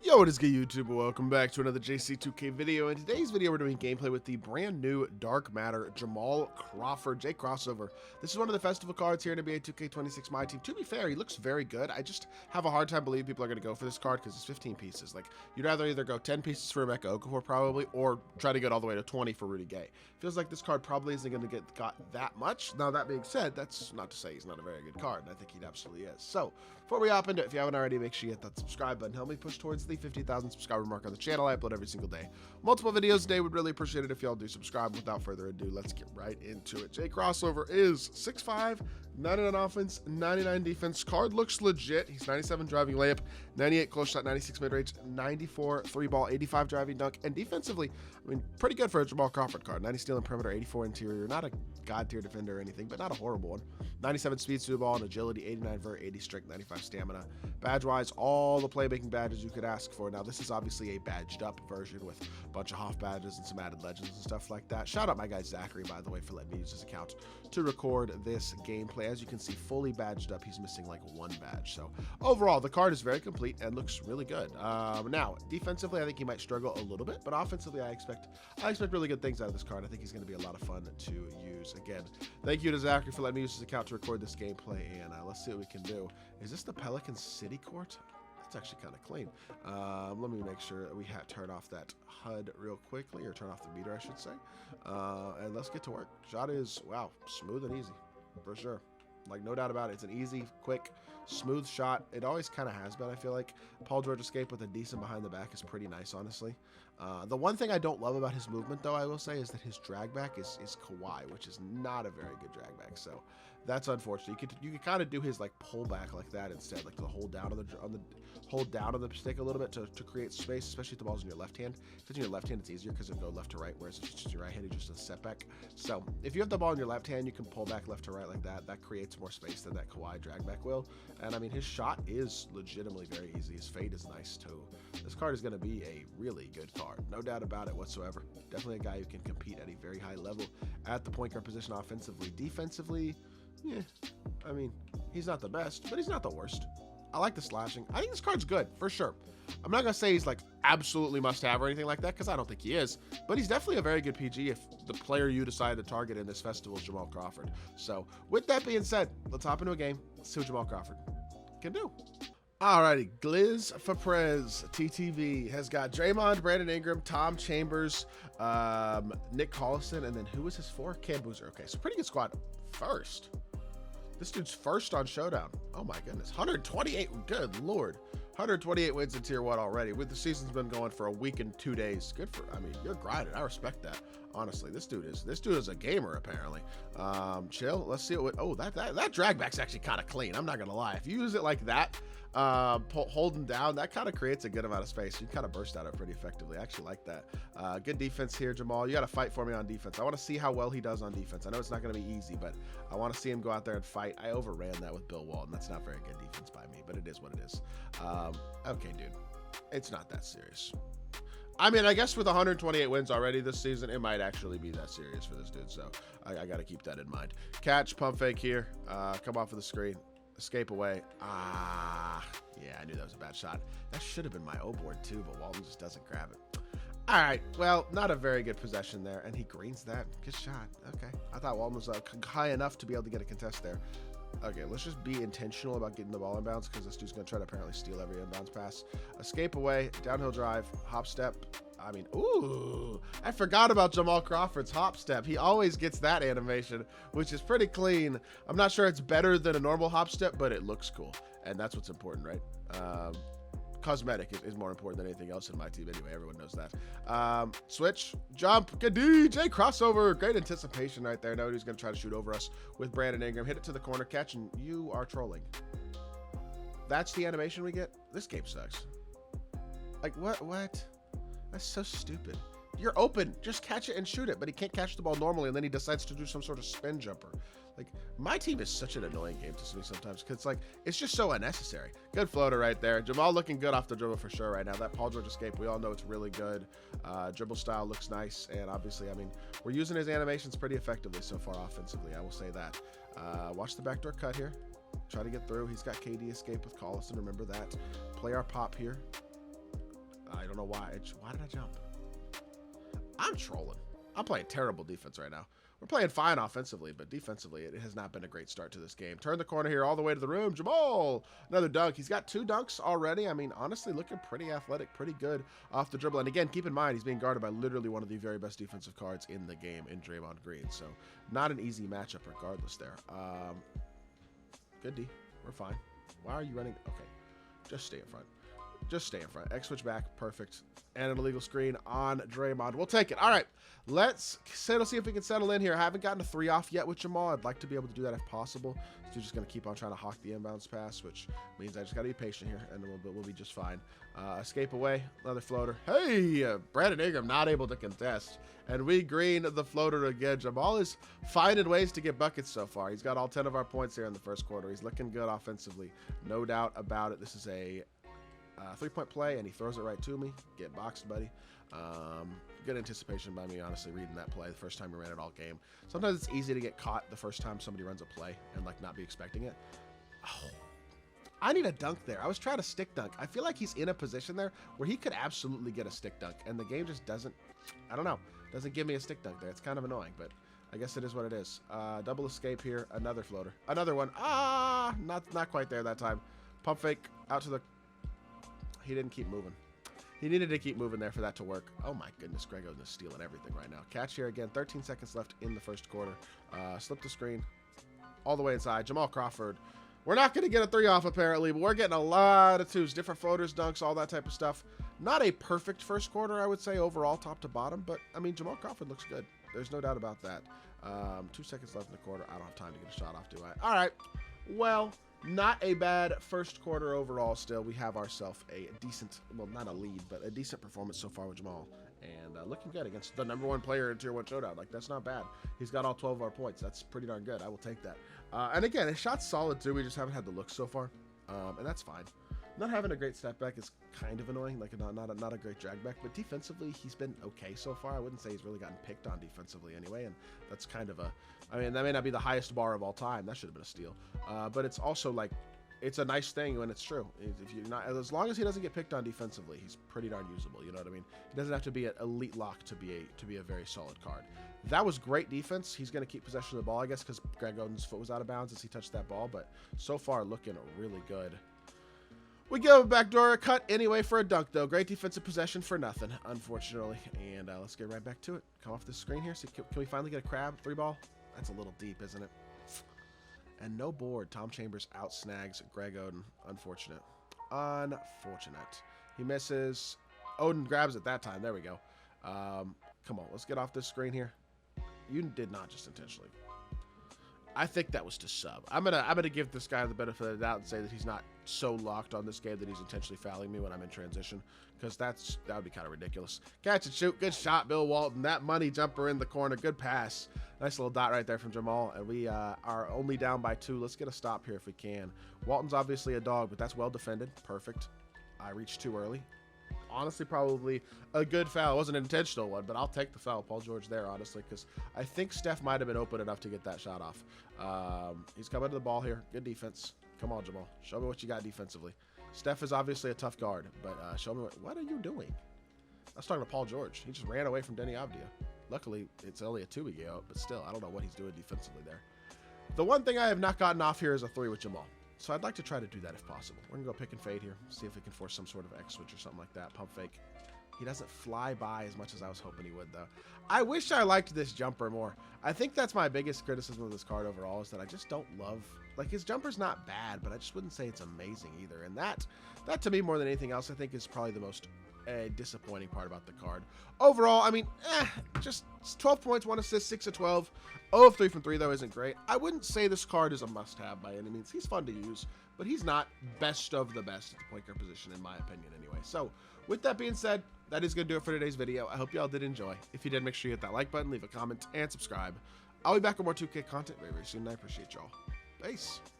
Yo, what is good, YouTube? Welcome back to another JC2K video. In today's video, we're doing gameplay with the brand new Dark Matter JAMAL Crawford JCROSSOVER. This is one of the festival cards here in NBA 2K26 MyTEAM. To be fair, he looks very good. I just have a hard time believing people are going to go for this card because it's 15 pieces. Like, you'd rather either go 10 pieces for Emeka Okafor probably, or try to get all the way to 20 for Rudy Gay. Feels like this card probably isn't going to got that much. Now, that being said, that's not to say he's not a very good card, and I think he absolutely is. So, before we hop into it, if you haven't already, make sure you hit that subscribe button. Help me push towards the 50,000 subscriber mark on the channel. I upload every single day. Multiple videos a day. Would really appreciate it if y'all do subscribe. Without further ado, let's get right into it. JCROSSOVER is 6'5", 99 offense, 99 defense. Card looks legit. He's 97 driving layup, 98 close shot, 96 mid-range, 94 3-ball, 85 driving dunk. And defensively, I mean, pretty good for a Jamal Crawford card. 90 steal and perimeter, 84 interior. Not a god-tier defender or anything, but not a horrible one. 97 speed through the ball and agility, 89 vert, 80 strength, 95 stamina. Badge-wise, all the playmaking badges you could ask for. Now, this is obviously a badged-up version with a bunch of Hoff badges and some added legends and stuff like that. Shout out my guy Zachary, by the way, for letting me use his account to record this gameplay. As you can see, fully badged up. He's missing like one badge. So overall, the card is very complete and looks really good. Now, defensively, I think he might struggle a little bit, but offensively, I expect really good things out of this card. I think he's going to be a lot of fun to use. Again, thank you to Zachary for letting me use his account to record this gameplay, and let's see what we can do. Is this the Pelican City Court? That's actually kind of clean. Let me make sure that we turn off that HUD real quickly, or turn off the meter, I should say. And let's get to work. Shot is, wow, smooth and easy, for sure. Like, no doubt about it. It's an easy, quick, smooth shot. It always kind of has been, I feel like. Paul George escape with a decent behind the back is pretty nice, honestly. The one thing I don't love about his movement, though, I will say, is that his drag back is Kawhi, which is not a very good drag back. So that's unfortunate. You could kind of do his like pull back like that instead, like to hold down on the stick a little bit to create space, especially if the ball's in your left hand. If it's in your left hand, it's easier because it'll go left to right, whereas if it's just your right hand, it's just a setback. So if you have the ball in your left hand, you can pull back left to right like that. That creates more space than that Kawhi drag back will. And I mean, his shot is legitimately very easy. His fade is nice too. This card is going to be a really good card, no doubt about it whatsoever. Definitely a guy who can compete at a very high level at the point guard position offensively. Defensively, yeah, I mean, he's not the best, but he's not the worst. I like the slashing. I think this card's good, for sure. I'm not going to say he's like absolutely must have or anything like that, because I don't think he is, but he's definitely a very good PG if the player you decide to target in this festival is Jamal Crawford. So with that being said, let's hop into a game. Let's see what Jamal Crawford can do. Alrighty, Gliz Faprez TTV has got Draymond, Brandon Ingram, Tom Chambers, Nick Collison, and then who was his four? Cam Boozer. Okay, so pretty good squad. First. This dude's first on Showdown. Oh my goodness. 128. Good Lord. 128 wins in Tier 1 already. With the season's been going for a week and 2 days. Good for, I mean, you're grinding. I respect that. Honestly, this dude is a gamer apparently. Chill. Let's see what, oh, that drag back's actually kind of clean. I'm not going to lie. If you use it like that, holding down, that kind of creates a good amount of space. You kind of burst out it pretty effectively. I actually like that. Good defense here, Jamal. You got to fight for me on defense. I want to see how well he does on defense. I know it's not going to be easy, but I want to see him go out there and fight. I overran that with Bill Walton. That's not very good defense by me, but it is what it is. Okay, dude, it's not that serious. I mean, I guess with 128 wins already this season, it might actually be that serious for this dude. So I got to keep that in mind. Catch, pump fake here. Come off of the screen. Escape away. Yeah, I knew that was a bad shot. That should have been my O board too, but Walton just doesn't grab it. All right, well, not a very good possession there, and he greens that. Good shot. Okay, I thought Walton was high enough to be able to get a contest there. Okay, let's just be intentional about getting the ball inbounds because this dude's going to try to apparently steal every inbounds pass. Escape away, downhill drive, hop step. I mean, ooh, I forgot about Jamal Crawford's hop step. He always gets that animation, which is pretty clean. I'm not sure it's better than a normal hop step, but it looks cool, and that's what's important, right? Cosmetic is more important than anything else in my team anyway. Everyone knows that. Switch, jump, good DJ, crossover. Great anticipation right there. Nobody's going to try to shoot over us with Brandon Ingram. Hit it to the corner, catch, and you are trolling. That's the animation we get? This game sucks. Like, what? That's so stupid. You're open. Just catch it and shoot it. But he can't catch the ball normally, and then he decides to do some sort of spin jumper. Like, my team is such an annoying game to me sometimes because, like, it's just so unnecessary. Good floater right there. Jamal looking good off the dribble for sure right now. That Paul George escape, we all know it's really good. Dribble style looks nice. And obviously, I mean, we're using his animations pretty effectively so far offensively. I will say that. Watch the backdoor cut here. Try to get through. He's got KD escape with Collison. Remember that. Play our pop here. I don't know why. Why did I jump? I'm trolling. I'm playing terrible defense right now. We're playing fine offensively, but defensively, it has not been a great start to this game. Turn the corner here all the way to the room. Jamal, another dunk. He's got 2 dunks already. I mean, honestly, looking pretty athletic, pretty good off the dribble. And again, keep in mind, he's being guarded by literally one of the very best defensive cards in the game in Draymond Green. So not an easy matchup regardless there. Good D. We're fine. Why are you running? Okay. Just stay in front. Just stay in front. X switch back. Perfect. And an illegal screen on Draymond. We'll take it. All right. Let's see if we can settle in here. I haven't gotten a 3 off yet with Jamal. I'd like to be able to do that if possible. So we're just going to keep on trying to hawk the inbounds pass, which means I just got to be patient here, and we'll be just fine. Escape away. Another floater. Hey, Brandon Ingram not able to contest. And we green the floater again. Jamal is finding ways to get buckets so far. He's got all 10 of our points here in the first quarter. He's looking good offensively. No doubt about it. This is a 3-point play, and he throws it right to me. Get boxed, buddy. Good anticipation by me, honestly, reading that play the first time we ran it all game. Sometimes it's easy to get caught the first time somebody runs a play and, like, not be expecting it. Oh, I need a dunk there. I was trying to stick dunk. I feel like he's in a position there where he could absolutely get a stick dunk, and the game just doesn't, I don't know, doesn't give me a stick dunk there. It's kind of annoying, but I guess it is what it is. Double escape here. Another floater. Another one. Not quite there that time. Pump fake out to the... He didn't keep moving. He needed to keep moving there for that to work. Oh my goodness, Greg Oden is stealing everything right now. Catch here again. 13 seconds left in the first quarter. Slip the screen all the way inside. Jamal Crawford. We're not going to get a 3 off apparently, but we're getting a lot of 2s. Different floaters, dunks, all that type of stuff. Not a perfect first quarter, I would say, overall, top to bottom. But, I mean, Jamal Crawford looks good. There's no doubt about that. 2 seconds left in the quarter. I don't have time to get a shot off, do I? All right. Well... Not a bad first quarter overall still. We have ourselves a decent, well, not a lead, but a decent performance so far with Jamal. And looking good against the #1 player in Tier 1 Showdown. Like, that's not bad. He's got all 12 of our points. That's pretty darn good. I will take that. And again, his shot's solid too. We just haven't had the look so far. And that's fine. Not having a great step back is kind of annoying, like not a great drag back, but defensively he's been okay so far. I wouldn't say he's really gotten picked on defensively anyway, and that's kind of a, I mean, that may not be the highest bar of all time. That should have been a steal, but it's also like, it's a nice thing when it's true. If you're not, as long as he doesn't get picked on defensively, he's pretty darn usable. You know what I mean? He doesn't have to be an elite lock to be a very solid card. That was great defense. He's going to keep possession of the ball, I guess, because Greg Oden's foot was out of bounds as he touched that ball. But so far, looking really good. We give a backdoor cut anyway for a dunk, though. Great defensive possession for nothing, unfortunately. And let's get right back to it. Come off this screen here. See, can we finally get a crab 3 ball? That's a little deep, isn't it? And no board. Tom Chambers out snags Greg Oden. Unfortunate. Unfortunate. He misses. Oden grabs it that time. There we go. Come on. Let's get off this screen here. You did not just intentionally. I think that was to sub. I'm gonna give this guy the benefit of the doubt and say that he's not so locked on this game that he's intentionally fouling me when I'm in transition, because that would be kind of ridiculous. Catch and shoot. Good shot, Bill Walton. That money jumper in the corner. Good pass. Nice little dot right there from Jamal. And we are only down by 2. Let's get a stop here if we can. Walton's obviously a dog, but that's well defended. Perfect. I reached too early. Honestly, probably a good foul. It wasn't an intentional one, but I'll take the foul. Paul George there, honestly, because I think Steph might have been open enough to get that shot off. He's coming to the ball here. Good defense. Come on, Jamal. Show me what you got defensively. Steph is obviously a tough guard, but show me what are you doing? I was talking to Paul George. He just ran away from Denny Avdia. Luckily, it's only a 2 out, but still, I don't know what he's doing defensively there. The one thing I have not gotten off here is a 3 with Jamal. So I'd like to try to do that if possible. We're going to go pick and fade here. See if we can force some sort of X switch or something like that. Pump fake. He doesn't fly by as much as I was hoping he would, though. I wish I liked this jumper more. I think that's my biggest criticism of this card overall, is that I just don't love... Like, his jumper's not bad, but I just wouldn't say it's amazing either. And that to me, more than anything else, I think is probably the most disappointing part about the card. Overall, I mean, just 12 points, 1 assist, 6 of 12. 0 of 3 from 3, though, isn't great. I wouldn't say this card is a must-have by any means. He's fun to use, but he's not best of the best at the point guard position, in my opinion, anyway. So, with that being said, that is going to do it for today's video. I hope y'all did enjoy. If you did, make sure you hit that like button, leave a comment, and subscribe. I'll be back with more 2K content very, very soon, and I appreciate y'all. Peace.